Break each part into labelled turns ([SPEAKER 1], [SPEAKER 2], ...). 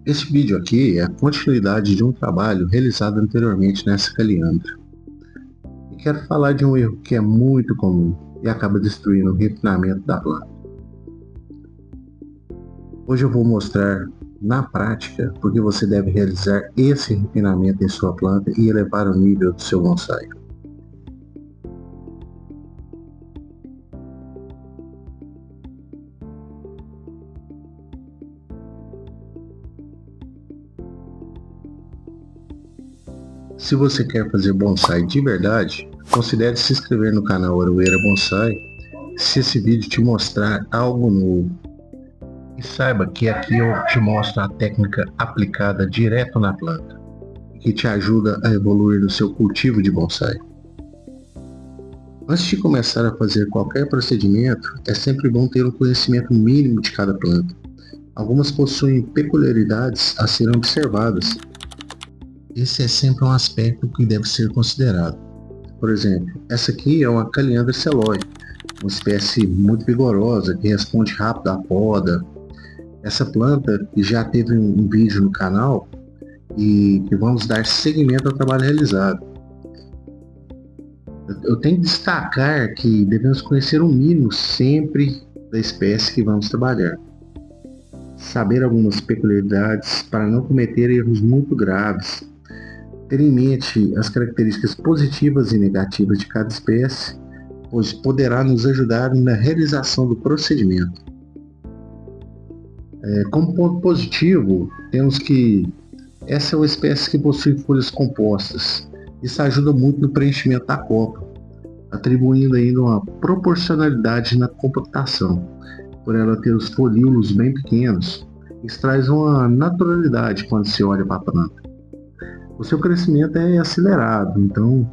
[SPEAKER 1] Este vídeo aqui é a continuidade de um trabalho realizado anteriormente nessa caliandra. E quero falar de um erro que é muito comum e acaba destruindo o refinamento da planta. Hoje eu vou mostrar na prática porque você deve realizar esse refinamento em sua planta e elevar o nível do seu bonsai. Se você quer fazer bonsai de verdade, considere se inscrever no canal Aroeira Bonsai se esse vídeo te mostrar algo novo. E saiba que aqui eu te mostro a técnica aplicada direto na planta, que te ajuda a evoluir no seu cultivo de bonsai. Antes de começar a fazer qualquer procedimento, é sempre bom ter um conhecimento mínimo de cada planta. Algumas possuem peculiaridades a serem observadas. Esse é sempre um aspecto que deve ser considerado. Por exemplo, essa aqui é uma Caliandra Celoi, uma espécie muito vigorosa que responde rápido à poda. Essa planta já teve um vídeo no canal e que vamos dar seguimento ao trabalho realizado. Eu tenho que destacar que devemos conhecer o mínimo sempre da espécie que vamos trabalhar. Saber algumas peculiaridades para não cometer erros muito graves. Ter em mente as características positivas e negativas de cada espécie, pois poderá nos ajudar na realização do procedimento. Como ponto positivo, temos que essa é uma espécie que possui folhas compostas. Isso ajuda muito no preenchimento da copa, atribuindo ainda uma proporcionalidade na compactação. Por ela ter os folíolos bem pequenos, isso traz uma naturalidade quando se olha para a planta. O seu crescimento é acelerado, então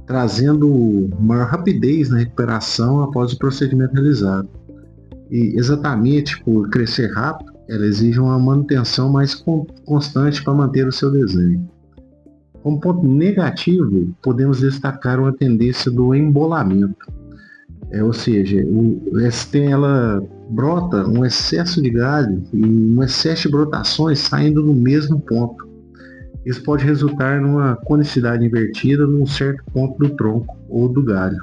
[SPEAKER 1] trazendo maior rapidez na recuperação após o procedimento realizado. E exatamente por crescer rápido, ela exige uma manutenção mais constante para manter o seu desenho. Como ponto negativo, podemos destacar uma tendência do embolamento. Ou seja, ela brota um excesso de galho e um excesso de brotações saindo no mesmo ponto. Isso pode resultar numa conicidade invertida num certo ponto do tronco ou do galho.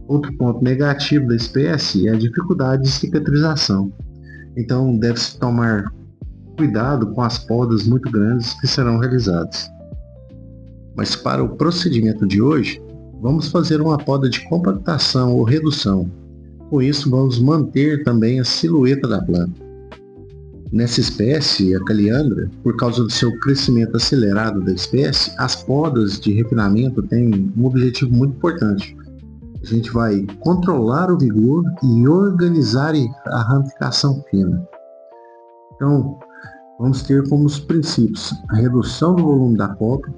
[SPEAKER 1] Outro ponto negativo da espécie é a dificuldade de cicatrização. Então deve-se tomar cuidado com as podas muito grandes que serão realizadas. Mas para o procedimento de hoje, vamos fazer uma poda de compactação ou redução. Com isso vamos manter também a silhueta da planta. Nessa espécie, a Caliandra, por causa do seu crescimento acelerado da espécie, as podas de refinamento têm um objetivo muito importante. A gente vai controlar o vigor e organizar a ramificação fina. Então, vamos ter como os princípios a redução do volume da copa,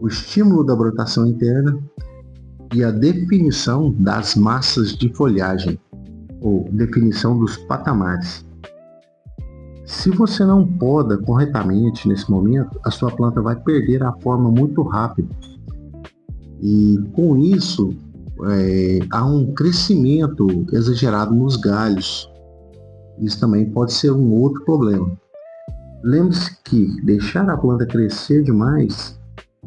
[SPEAKER 1] o estímulo da brotação interna e a definição das massas de folhagem, ou definição dos patamares. Se você não poda corretamente nesse momento, a sua planta vai perder a forma muito rápido. E com isso, há um crescimento exagerado nos galhos. Isso também pode ser um outro problema. Lembre-se que deixar a planta crescer demais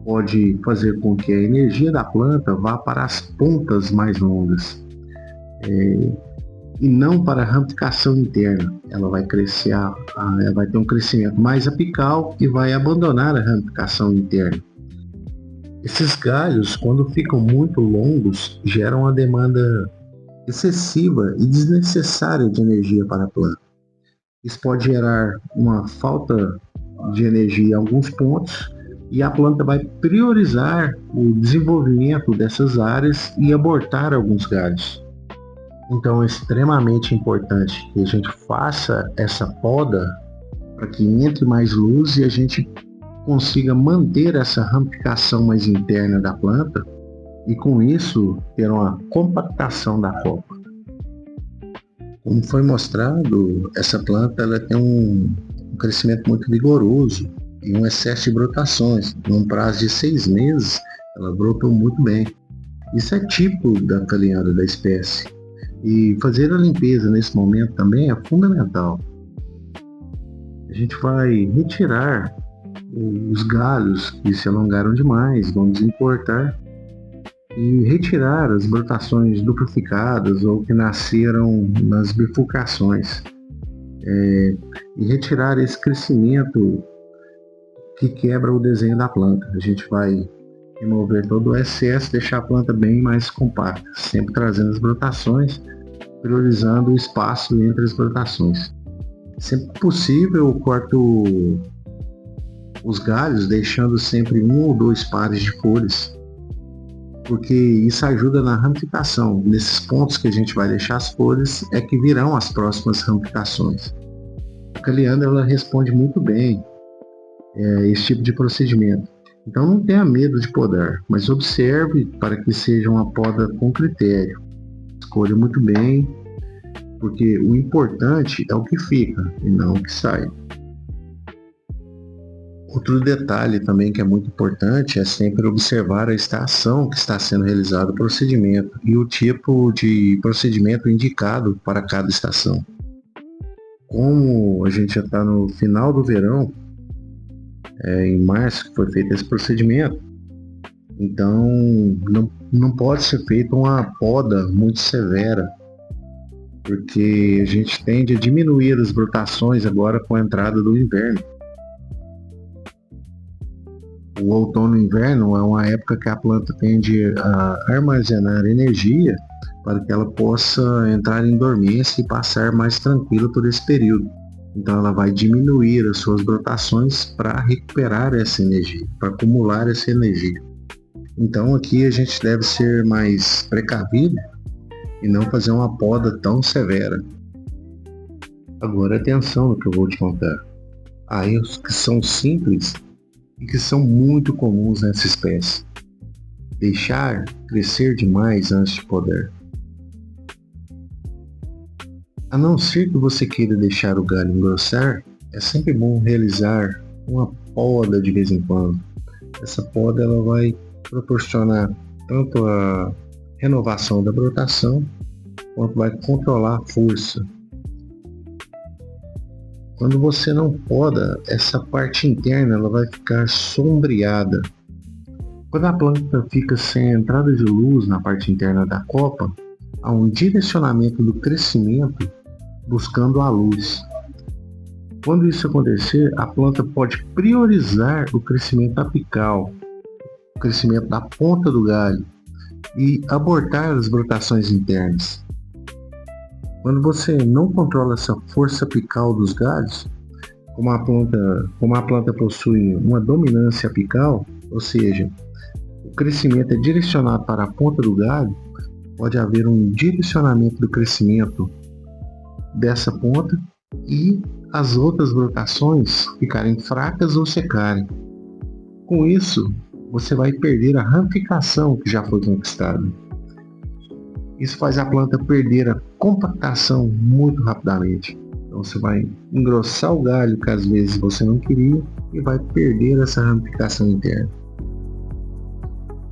[SPEAKER 1] pode fazer com que a energia da planta vá para as pontas mais longas. E não para a ramificação interna. Ela vai crescer, ela vai ter um crescimento mais apical e vai abandonar a ramificação interna. Esses galhos, quando ficam muito longos, geram uma demanda excessiva e desnecessária de energia para a planta. Isso pode gerar uma falta de energia em alguns pontos e a planta vai priorizar o desenvolvimento dessas áreas e abortar alguns galhos. Então é extremamente importante que a gente faça essa poda para que entre mais luz e a gente consiga manter essa ramificação mais interna da planta e com isso ter uma compactação da copa. Como foi mostrado, essa planta ela tem um crescimento muito vigoroso e um excesso de brotações. Num prazo de 6 meses, ela brotou muito bem. Isso é típico da Caliandra da espécie. E fazer a limpeza nesse momento também é fundamental. A gente vai retirar os galhos que se alongaram demais, vamos importar e retirar as brotações duplicadas ou que nasceram nas bifurcações, e retirar esse crescimento que quebra o desenho da planta. A gente vai remover todo o excesso, deixar a planta bem mais compacta, sempre trazendo as brotações, priorizando o espaço entre as brotações. Sempre possível, eu corto os galhos, deixando sempre 1 ou 2 pares de folhas, porque isso ajuda na ramificação. Nesses pontos que a gente vai deixar as folhas é que virão as próximas ramificações. A caliandra, ela responde muito bem esse tipo de procedimento. Então não tenha medo de podar, mas observe para que seja uma poda com critério. Escolha muito bem, porque o importante é o que fica e não o que sai. Outro detalhe também que é muito importante é sempre observar a estação que está sendo realizado o procedimento e o tipo de procedimento indicado para cada estação. Como a gente já está no final do verão, em março que foi feito esse procedimento, então não pode ser feita uma poda muito severa, porque a gente tende a diminuir as brotações agora com a entrada do inverno. O outono e inverno é uma época que a planta tende a armazenar energia para que ela possa entrar em dormência e passar mais tranquila por esse período. Então ela vai diminuir as suas brotações para recuperar essa energia, para acumular essa energia. Então aqui a gente deve ser mais precavido e não fazer uma poda tão severa. Agora atenção no que eu vou te contar. Há erros que são simples e que são muito comuns nessa espécie. Deixar crescer demais antes de podar. A não ser que você queira deixar o galho engrossar, é sempre bom realizar uma poda de vez em quando. Essa poda ela vai proporcionar tanto a renovação da brotação, quanto vai controlar a força. Quando você não poda, essa parte interna ela vai ficar sombreada. Quando a planta fica sem entrada de luz na parte interna da copa, há um direcionamento do crescimento buscando a luz. Quando isso acontecer, a planta pode priorizar o crescimento apical, o crescimento da ponta do galho e abortar as brotações internas. Quando você não controla essa força apical dos galhos, como a planta possui uma dominância apical, ou seja, o crescimento é direcionado para a ponta do galho, pode haver um direcionamento do crescimento dessa ponta e as outras brotações ficarem fracas ou secarem. Com isso, você vai perder a ramificação que já foi conquistada. Isso faz a planta perder a compactação muito rapidamente. Então você vai engrossar o galho que às vezes você não queria e vai perder essa ramificação interna.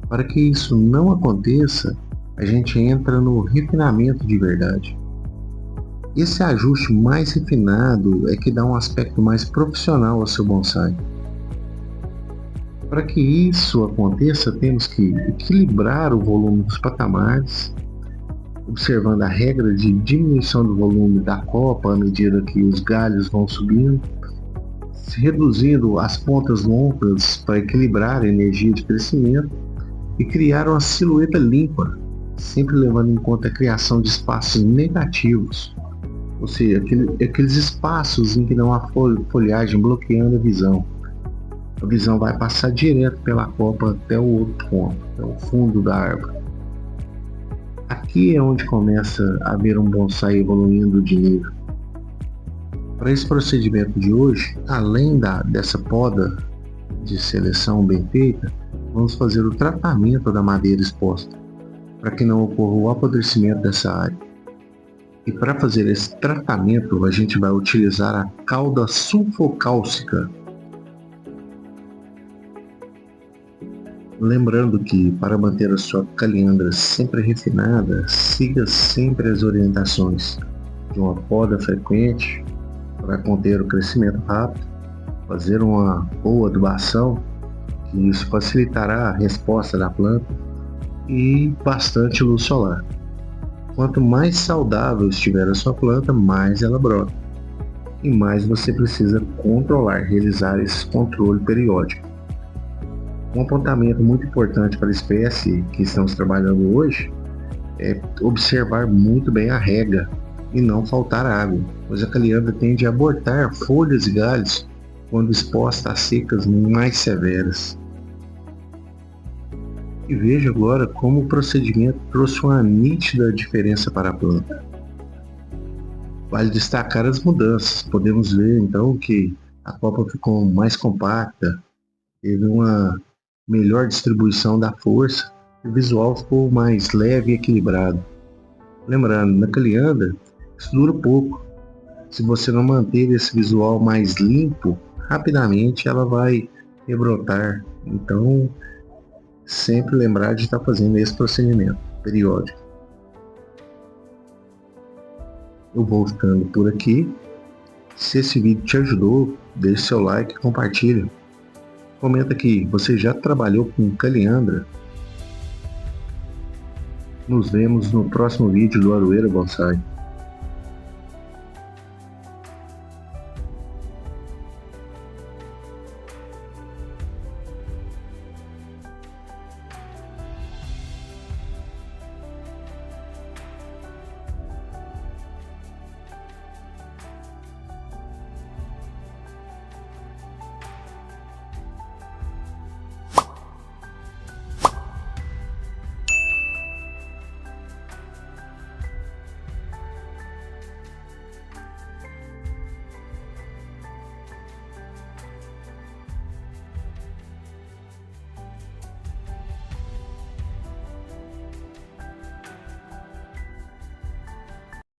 [SPEAKER 1] Para que isso não aconteça, a gente entra no refinamento de verdade. Esse ajuste mais refinado é que dá um aspecto mais profissional ao seu bonsai. Para que isso aconteça, temos que equilibrar o volume dos patamares, observando a regra de diminuição do volume da copa à medida que os galhos vão subindo, reduzindo as pontas longas para equilibrar a energia de crescimento e criar uma silhueta limpa, sempre levando em conta a criação de espaços negativos, ou seja, aqueles espaços em que não há folhagem bloqueando a visão. A visão vai passar direto pela copa até o outro ponto, até o fundo da árvore. Aqui é onde começa a haver um bonsai evoluindo de nível. Para esse procedimento de hoje, além dessa poda de seleção bem feita, vamos fazer o tratamento da madeira exposta, para que não ocorra o apodrecimento dessa área. E para fazer esse tratamento, a gente vai utilizar a cauda sulfocálcica. Lembrando que, para manter a sua caliandra sempre refinada, siga sempre as orientações de uma poda frequente, para conter o crescimento rápido, fazer uma boa adubação, que isso facilitará a resposta da planta, e bastante luz solar. Quanto mais saudável estiver a sua planta, mais ela brota. E mais você precisa controlar, realizar esse controle periódico. Um apontamento muito importante para a espécie que estamos trabalhando hoje é observar muito bem a rega e não faltar água, pois a caliandra tende a abortar folhas e galhos quando exposta a secas mais severas. E veja agora como o procedimento trouxe uma nítida diferença para a planta. Vale destacar as mudanças. Podemos ver então que a copa ficou mais compacta, teve uma melhor distribuição da força e o visual ficou mais leve e equilibrado. Lembrando, na caliandra, isso dura pouco. Se você não manter esse visual mais limpo, rapidamente ela vai rebrotar. Então, sempre lembrar de estar fazendo esse procedimento periódico. Eu vou ficando por aqui. Se esse vídeo te ajudou, deixe seu like e compartilha. Comenta aqui, você já trabalhou com caliandra? Nos vemos no próximo vídeo do Aroeira Bonsai.